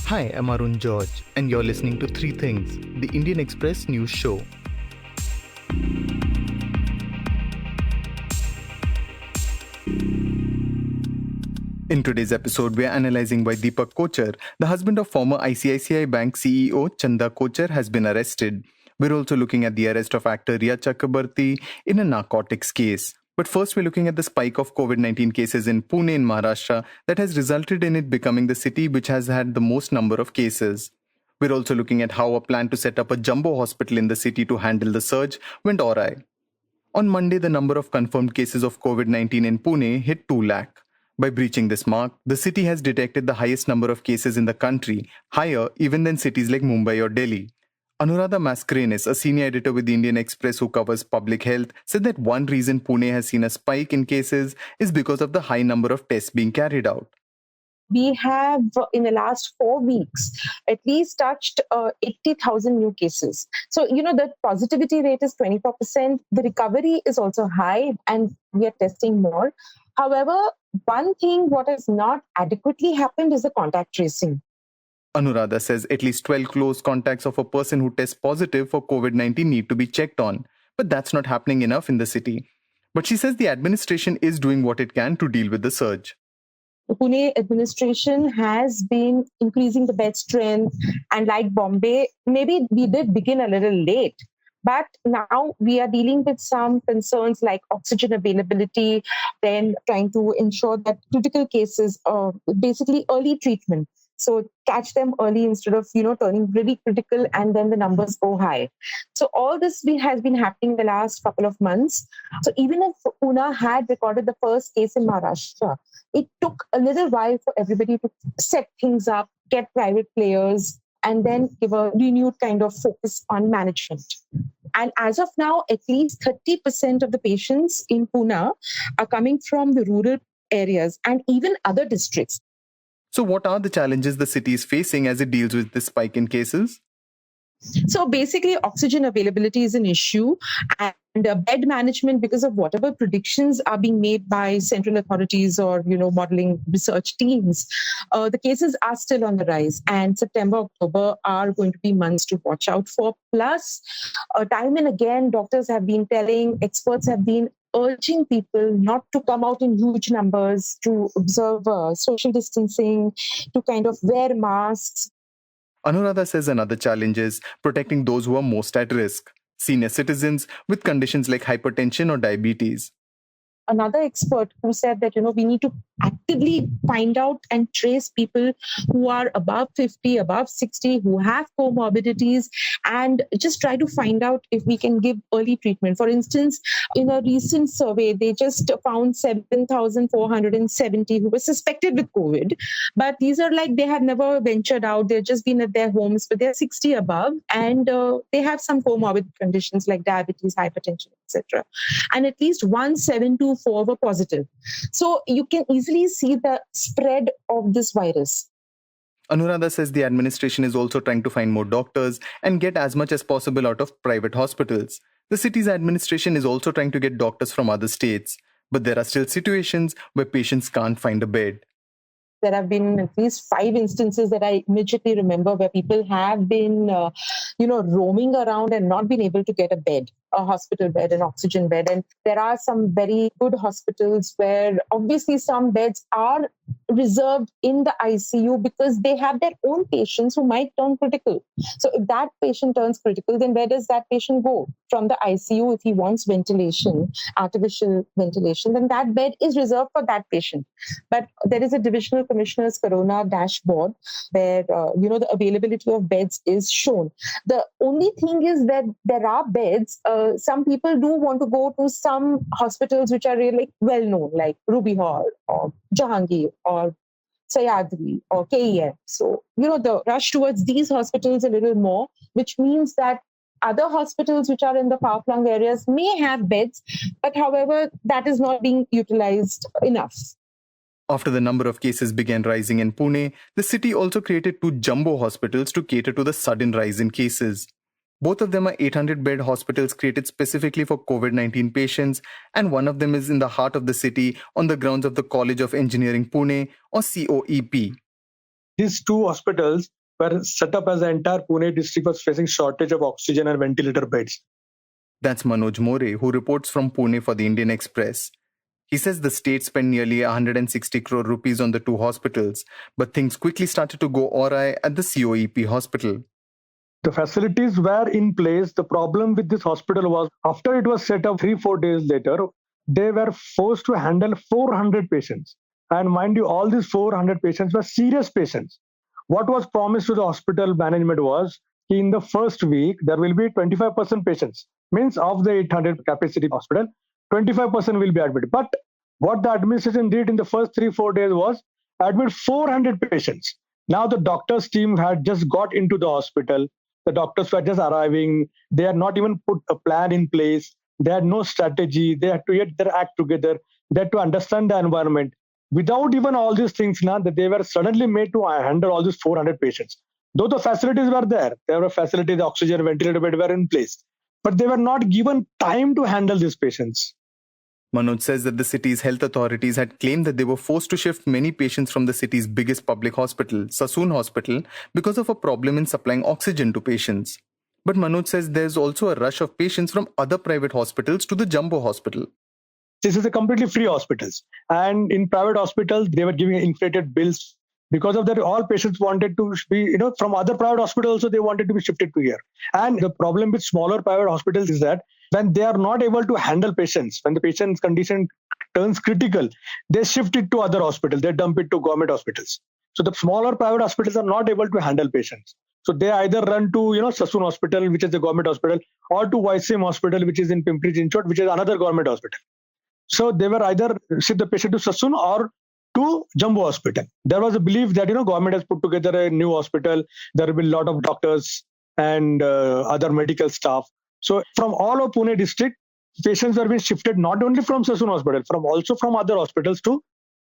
Hi, I'm Arun George, and you're listening to Three Things, the Indian Express news show. In today's episode, we are analyzing why Deepak Kochhar, the husband of former ICICI Bank CEO Chanda Kochhar, has been arrested. We're also looking at the arrest of actor Rhea Chakraborty in a narcotics case. But first, we're looking at the spike of COVID-19 cases in Pune in Maharashtra that has resulted in it becoming the city which has had the most number of cases. We're also looking at how a plan to set up a jumbo hospital in the city to handle the surge went awry. On Monday, the number of confirmed cases of COVID-19 in Pune hit 2 lakh. By breaching this mark, the city has detected the highest number of cases in the country, higher even than cities like Mumbai or Delhi. Anuradha Mascarenhas, a senior editor with the Indian Express who covers public health, said that one reason Pune has seen a spike in cases is because of the high number of tests being carried out. We have, in the last 4 weeks, at least touched 80,000 new cases. So, the positivity rate is 24%. The recovery is also high, and we are testing more. However, one thing what has not adequately happened is the contact tracing. Anuradha says at least 12 close contacts of a person who tests positive for COVID-19 need to be checked on. But that's not happening enough in the city. But she says the administration is doing what it can to deal with the surge. The Pune administration has been increasing the bed strength, and like Bombay, maybe we did begin a little late. But now we are dealing with some concerns like oxygen availability, then trying to ensure that critical cases, basically early treatment. So catch them early instead of, turning really critical and then the numbers go high. So all this has been happening the last couple of months. So even if Pune had recorded the first case in Maharashtra, it took a little while for everybody to set things up, get private players, and then give a renewed kind of focus on management. And as of now, at least 30% of the patients in Pune are coming from the rural areas and even other districts. So, what are the challenges the city is facing as it deals with this spike in cases? So basically, oxygen availability is an issue, and bed management, because of whatever predictions are being made by central authorities or modeling research teams, the cases are still on the rise, and September, October are going to be months to watch out for. Plus, time and again, doctors have been telling, experts have been urging people not to come out in huge numbers, to observe social distancing, to kind of wear masks. Anuradha says another challenge is protecting those who are most at risk, senior citizens with conditions like hypertension or diabetes. Another expert who said that, we need to actively find out and trace people who are above 50, above 60, who have comorbidities, and just try to find out if we can give early treatment. For instance, in a recent survey, they just found 7,470 who were suspected with COVID. But these are like, they have never ventured out. They've just been at their homes, but they're 60 above, and they have some comorbid conditions like diabetes, hypertension, etc. And at least 1,724 were positive. So you can easily see the spread of this virus. Anuradha says the administration is also trying to find more doctors and get as much as possible out of private hospitals. The city's administration is also trying to get doctors from other states. But there are still situations where patients can't find a bed. There have been at least 5 instances that I immediately remember where people have been, roaming around and not been able to get a bed, a hospital bed, an oxygen bed. And there are some very good hospitals where obviously some beds are reserved in the ICU because they have their own patients who might turn critical. So if that patient turns critical, then where does that patient go? From the ICU, if he wants ventilation, artificial ventilation, then that bed is reserved for that patient. But there is a divisional commissioner's corona dashboard where, the availability of beds is shown. The only thing is that there are beds. Some people do want to go to some hospitals which are really well known, like Ruby Hall or Jahangir or Sayadri or KEM. So, the rush towards these hospitals a little more, which means that other hospitals which are in the far-flung areas may have beds, but however, that is not being utilized enough. After the number of cases began rising in Pune, the city also created 2 jumbo hospitals to cater to the sudden rise in cases. Both of them are 800-bed hospitals created specifically for COVID-19 patients, and one of them is in the heart of the city on the grounds of the College of Engineering Pune, or COEP. These two hospitals were set up as the entire Pune district was facing shortage of oxygen and ventilator beds. That's Manoj More, who reports from Pune for the Indian Express. He says the state spent nearly 160 crore rupees on the two hospitals, but things quickly started to go awry at the COEP hospital. The facilities were in place. The problem with this hospital was after it was set up 3-4 days later, they were forced to handle 400 patients. And mind you, all these 400 patients were serious patients. What was promised to the hospital management was in the first week, there will be 25% patients. Means of the 800 capacity hospital, 25% will be admitted. But what the administration did in the first 3-4 days was admit 400 patients. Now the doctors team had just got into the hospital. The doctors were just arriving. They had not even put a plan in place. They had no strategy. They had to get their act together. They had to understand the environment. Without even all these things, now that they were suddenly made to handle all these 400 patients. Though the facilities were there were facilities, the oxygen, ventilator bed were in place, but they were not given time to handle these patients. Manoj says that the city's health authorities had claimed that they were forced to shift many patients from the city's biggest public hospital, Sassoon Hospital, because of a problem in supplying oxygen to patients. But Manoj says there's also a rush of patients from other private hospitals to the Jumbo Hospital. This is a completely free hospitals. And in private hospitals, they were giving inflated bills. Because of that, all patients wanted to be, from other private hospitals, also they wanted to be shifted to here. And the problem with smaller private hospitals is that when they are not able to handle patients, when the patient's condition turns critical, they shift it to other hospitals, they dump it to government hospitals. So the smaller private hospitals are not able to handle patients. So they either run to, Sassoon Hospital, which is a government hospital, or to YCM Hospital, which is in Pimpri Chinchwad, which is another government hospital. So they were either ship the patient to Sassoon or to Jumbo Hospital. There was a belief that government has put together a new hospital. There will be a lot of doctors and other medical staff. So from all of Pune district, patients were being shifted not only from Sassoon Hospital, also from other hospitals to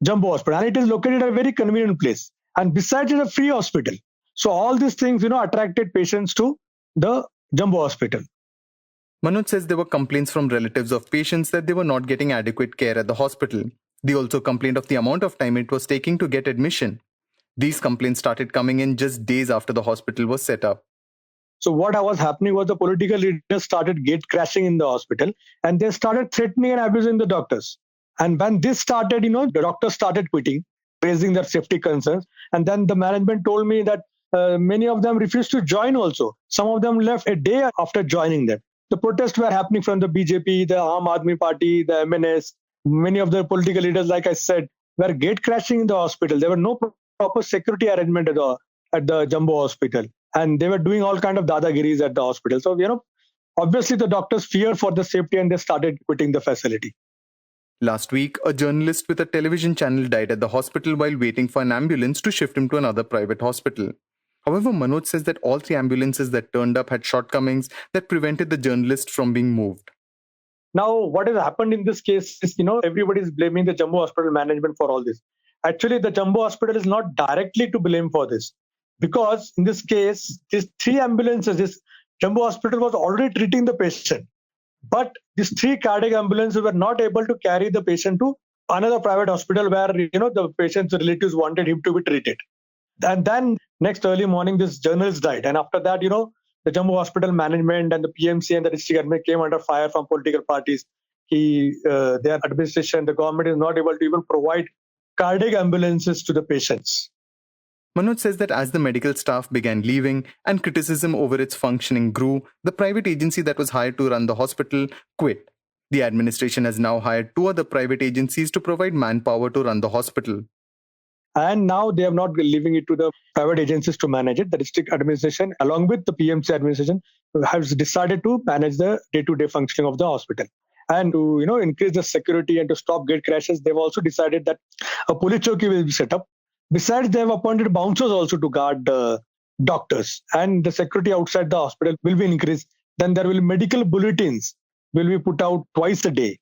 Jumbo Hospital, and it is located at a very convenient place. And besides, it's a free hospital. So all these things, attracted patients to the Jumbo Hospital. Manoj says there were complaints from relatives of patients that they were not getting adequate care at the hospital. They also complained of the amount of time it was taking to get admission. These complaints started coming in just days after the hospital was set up. So what was happening was the political leaders started gate crashing in the hospital, and they started threatening and abusing the doctors. And when this started, the doctors started quitting, raising their safety concerns. And then the management told me that many of them refused to join also. Some of them left a day after joining them. The protests were happening from the BJP, the Aam Aadmi Party, the MNS. Many of the political leaders, like I said, were gate crashing in the hospital. There were no proper security arrangement at the Jumbo Hospital. And they were doing all kind of dadagiris at the hospital. So, obviously the doctors feared for the safety and they started quitting the facility. Last week, a journalist with a television channel died at the hospital while waiting for an ambulance to shift him to another private hospital. However, Manoj says that all three ambulances that turned up had shortcomings that prevented the journalist from being moved. Now, what has happened in this case is, everybody is blaming the Jumbo Hospital management for all this. Actually, the Jumbo Hospital is not directly to blame for this. Because in this case, these three ambulances, this Jumbo Hospital was already treating the patient. But these three cardiac ambulances were not able to carry the patient to another private hospital where, the patient's relatives wanted him to be treated. And then next early morning, this journalist died. And after that, the Jumbo Hospital management and the PMC and the district admin came under fire from political parties. Their administration, the government is not able to even provide cardiac ambulances to the patients. Manoj says that as the medical staff began leaving and criticism over its functioning grew, the private agency that was hired to run the hospital quit. The administration has now hired two other private agencies to provide manpower to run the hospital. And now they are not leaving it to the private agencies to manage it. The district administration, along with the PMC administration, has decided to manage the day-to-day functioning of the hospital. And to increase the security and to stop gate crashes, they've also decided that a police chowki will be set up. Besides, they have appointed bouncers also to guard the doctors, and the security outside the hospital will be increased. Then there will be medical bulletins will be put out twice a day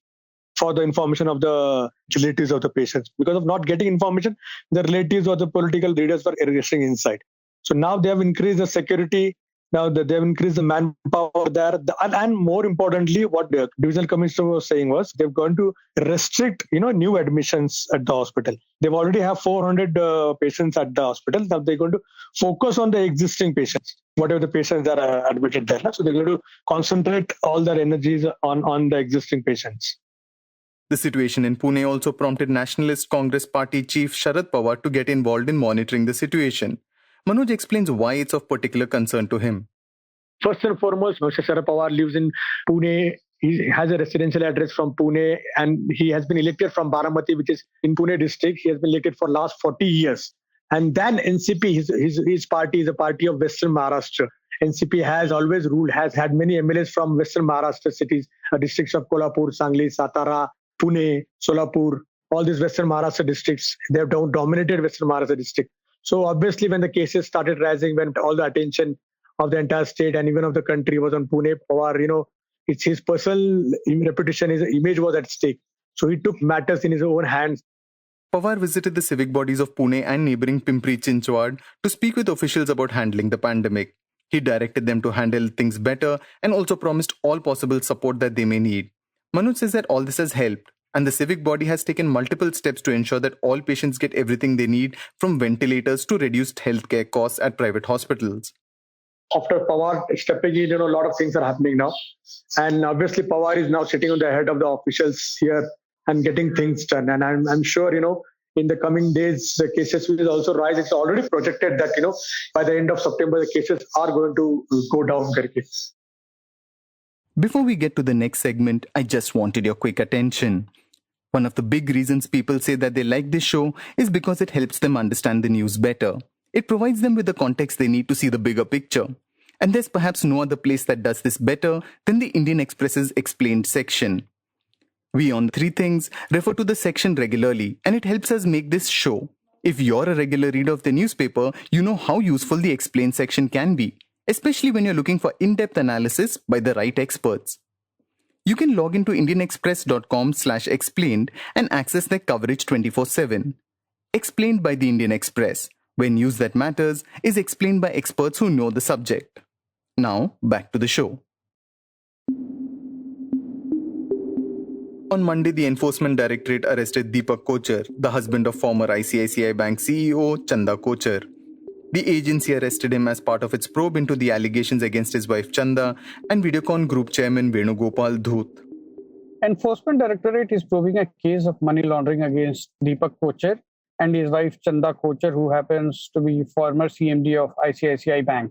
for the information of the relatives of the patients. Because of not getting information, the relatives or the political leaders were rushing inside. So now they have increased the security Now that they've increased the manpower there, and more importantly, what the divisional commissioner was saying was they're going to restrict, new admissions at the hospital. They've already have 400 patients at the hospital. Now they're going to focus on the existing patients, whatever the patients that are admitted there. So they're going to concentrate all their energies on the existing patients. The situation in Pune also prompted Nationalist Congress Party chief Sharad Pawar to get involved in monitoring the situation. Manoj explains why it's of particular concern to him. First and foremost, Mr. Sharad Pawar lives in Pune. He has a residential address from Pune, and he has been elected from Baramati, which is in Pune district. He has been elected for last 40 years. And then NCP, his party is a party of Western Maharashtra. NCP has always ruled, has had many MLAs from Western Maharashtra cities, districts of Kolhapur, Sangli, Satara, Pune, Solapur, all these Western Maharashtra districts. They have dominated Western Maharashtra district. So obviously, when the cases started rising, when all the attention of the entire state and even of the country was on Pune, Pawar, it's his personal reputation, his image was at stake. So he took matters in his own hands. Pawar visited the civic bodies of Pune and neighbouring Pimpri Chinchwad to speak with officials about handling the pandemic. He directed them to handle things better and also promised all possible support that they may need. Manoj says that all this has helped, and the civic body has taken multiple steps to ensure that all patients get everything they need, from ventilators to reduced healthcare costs at private hospitals. After Pawar stepping in, a lot of things are happening now. And obviously, Pawar is now sitting on the head of the officials here and getting things done. And I'm sure, in the coming days, the cases will also rise. It's already projected that, by the end of September, the cases are going to go down. Before we get to the next segment, I just wanted your quick attention. One of the big reasons people say that they like this show is because it helps them understand the news better. It provides them with the context they need to see the bigger picture. And there's perhaps no other place that does this better than the Indian Express's Explained section. We on 3 Things refer to the section regularly, and it helps us make this show. If you're a regular reader of the newspaper, you know how useful the Explained section can be, especially when you're looking for in-depth analysis by the right experts. You can log into indianexpress.com/explained and access their coverage 24/7. Explained by the Indian Express, where news that matters is explained by experts who know the subject. Now, back to the show. On Monday, the Enforcement Directorate arrested Deepak Kochhar, the husband of former ICICI Bank CEO Chanda Kochhar. The agency arrested him as part of its probe into the allegations against his wife Chanda and Videocon Group Chairman Venugopal Dhoot. Enforcement Directorate is probing a case of money laundering against Deepak Kochhar and his wife Chanda Kochhar, who happens to be former CMD of ICICI Bank.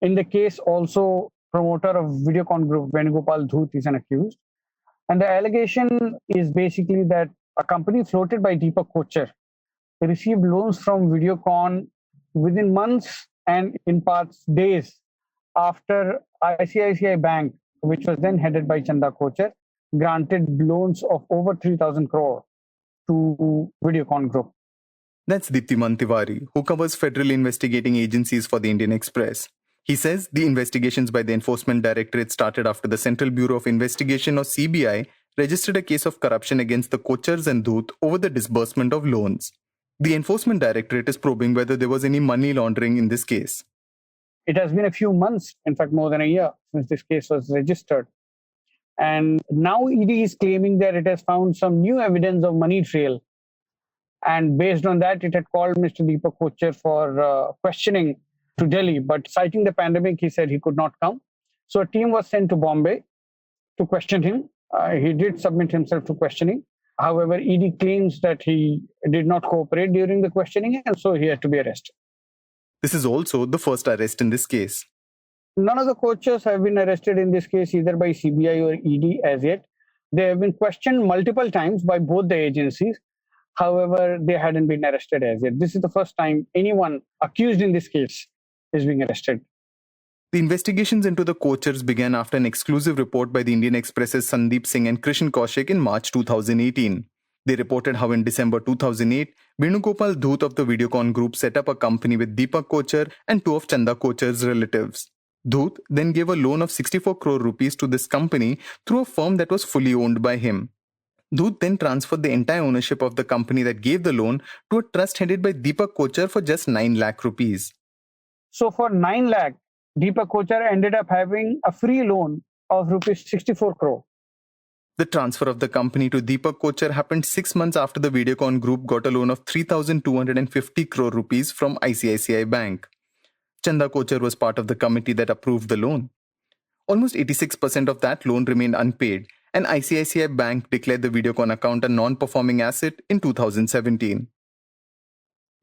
In the case, also promoter of Videocon Group Venugopal Dhoot is an accused. And the allegation is basically that a company floated by Deepak Kochhar received loans from Videocon within months and in parts days after ICICI Bank, which was then headed by Chanda Kochhar, granted loans of over 3,000 crore to Videocon Group. That's Deeptiman Tiwary, who covers federal investigating agencies for the Indian Express. He says the investigations by the Enforcement Directorate started after the Central Bureau of Investigation, or CBI, registered a case of corruption against the Kochhars and Dhoot over the disbursement of loans. The Enforcement Directorate is probing whether there was any money laundering in this case. It has been a few months, in fact more than a year, since this case was registered. And now ED is claiming that it has found some new evidence of money trail. And based on that, it had called Mr. Deepak Kochhar for questioning to Delhi. But citing the pandemic, he said he could not come. So a team was sent to Bombay to question him. He did submit himself to questioning. However, ED claims that he did not cooperate during the questioning, and so he had to be arrested. This is also the first arrest in this case. None of the Kochhars have been arrested in this case either by CBI or ED as yet. They have been questioned multiple times by both the agencies. However, they hadn't been arrested as yet. This is the first time anyone accused in this case is being arrested. The investigations into the Kochhars began after an exclusive report by the Indian Express's Sandeep Singh and Krishan Kaushik in March 2018. They reported how in December 2008, Venugopal Dhoot of the Videocon Group set up a company with Deepak Kochhar and 2 of Chanda Kochhar's relatives. Dhoot then gave a loan of 64 crore rupees to this company through a firm that was fully owned by him. Dhoot then transferred the entire ownership of the company that gave the loan to a trust headed by Deepak Kochhar for just 9 lakh rupees. So for 9 lakh, Deepak Kochhar ended up having a free loan of rupees 64 crore. The transfer of the company to Deepak Kochhar happened 6 months after the Videocon group got a loan of 3,250 crore rupees from ICICI Bank. Chanda Kochhar was part of the committee that approved the loan. Almost 86% of that loan remained unpaid, and ICICI Bank declared the Videocon account a non-performing asset in 2017.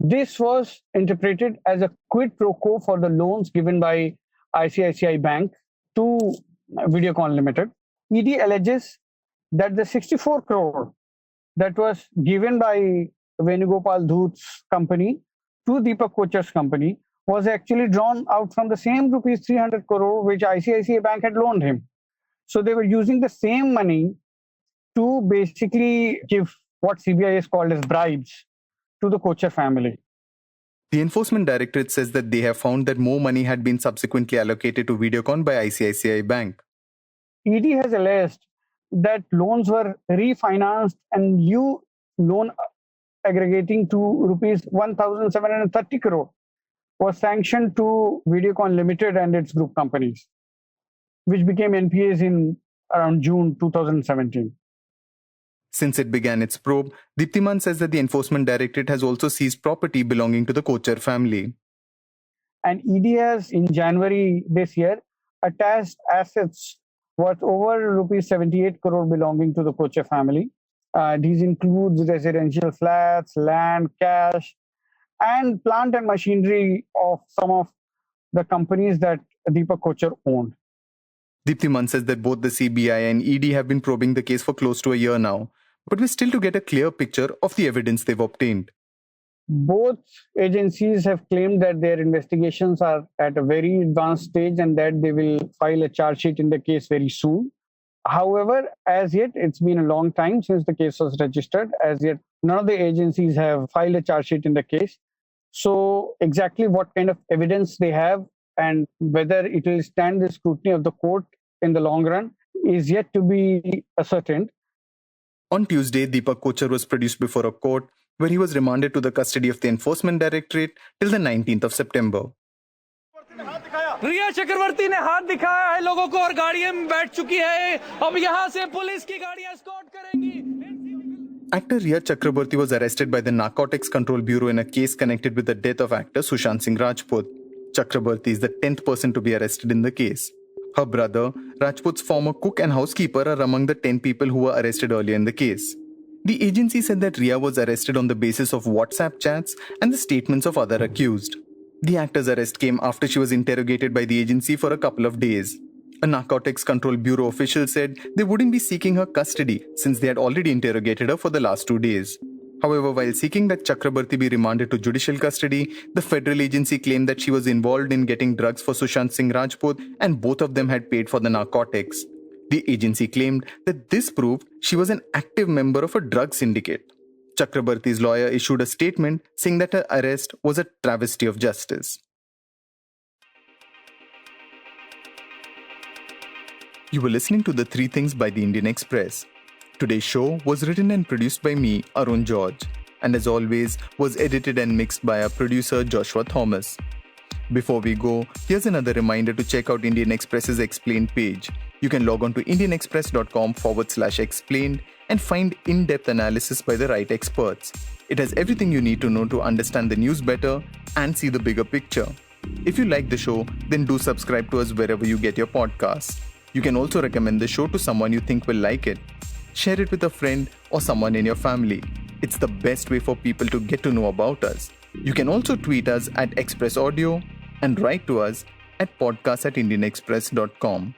This was interpreted as a quid pro quo for the loans given by ICICI Bank to Videocon Limited. ED alleges that the 64 crore that was given by Venugopal Dhoot's company to Deepak Kochhar's company was actually drawn out from the same rupees 300 crore which ICICI Bank had loaned him. So they were using the same money to basically give what CBI is called as bribes to the Kochhar family. The Enforcement Directorate says that they have found that more money had been subsequently allocated to Videocon by ICICI Bank. ED has alleged that loans were refinanced and new loan aggregating to rupees 1,730 crore was sanctioned to Videocon Limited and its group companies, which became NPAs in around June 2017. Since it began its probe, Deeptiman says that the Enforcement Directorate has also seized property belonging to the Kochhar family. And ED has, in January this year, attached assets worth over rupees 78 crore belonging to the Kochhar family. These include residential flats, land, cash, and plant and machinery of some of the companies that Deepak Kochhar owned. Deeptiman says that both the CBI and ED have been probing the case for close to a year now, but we're still to get a clear picture of the evidence they've obtained. Both agencies have claimed that their investigations are at a very advanced stage and that they will file a charge sheet in the case very soon. However, as yet, it's been a long time since the case was registered. As yet, none of the agencies have filed a charge sheet in the case. So exactly what kind of evidence they have and whether it will stand the scrutiny of the court in the long run is yet to be ascertained. On Tuesday, Deepak Kochhar was produced before a court where he was remanded to the custody of the Enforcement Directorate till the 19th of September. रिया चक्रवर्ती ने हाथ दिखाया है लोगों को और गाड़ियां में बैठ चुकी है अब यहां से पुलिस की गाड़ियां एस्कॉर्ट करेंगी. Actor Rhea Chakraborty was arrested by the Narcotics Control Bureau in a case connected with the death of actor Sushant Singh Rajput. Chakraborty is the 10th person to be arrested in the case. Her brother, Rajput's former cook and housekeeper, are among the 10 people who were arrested earlier in the case. The agency said that Rhea was arrested on the basis of WhatsApp chats and the statements of other accused. The actor's arrest came after she was interrogated by the agency for a couple of days. A Narcotics Control Bureau official said they wouldn't be seeking her custody since they had already interrogated her for the last 2 days. However, while seeking that Chakraborty be remanded to judicial custody, the federal agency claimed that she was involved in getting drugs for Sushant Singh Rajput and both of them had paid for the narcotics. The agency claimed that this proved she was an active member of a drug syndicate. Chakraborty's lawyer issued a statement saying that her arrest was a travesty of justice. You were listening to The Three Things by the Indian Express. Today's show was written and produced by me, Arun George, and as always, was edited and mixed by our producer, Joshua Thomas. Before we go, here's another reminder to check out Indian Express's Explained page. You can log on to indianexpress.com/explained and find in-depth analysis by the right experts. It has everything you need to know to understand the news better and see the bigger picture. If you like the show, then do subscribe to us wherever you get your podcasts. You can also recommend the show to someone you think will like it. Share it with a friend or someone in your family. It's the best way for people to get to know about us. You can also tweet us at Express Audio and write to us at podcast@indianexpress.com.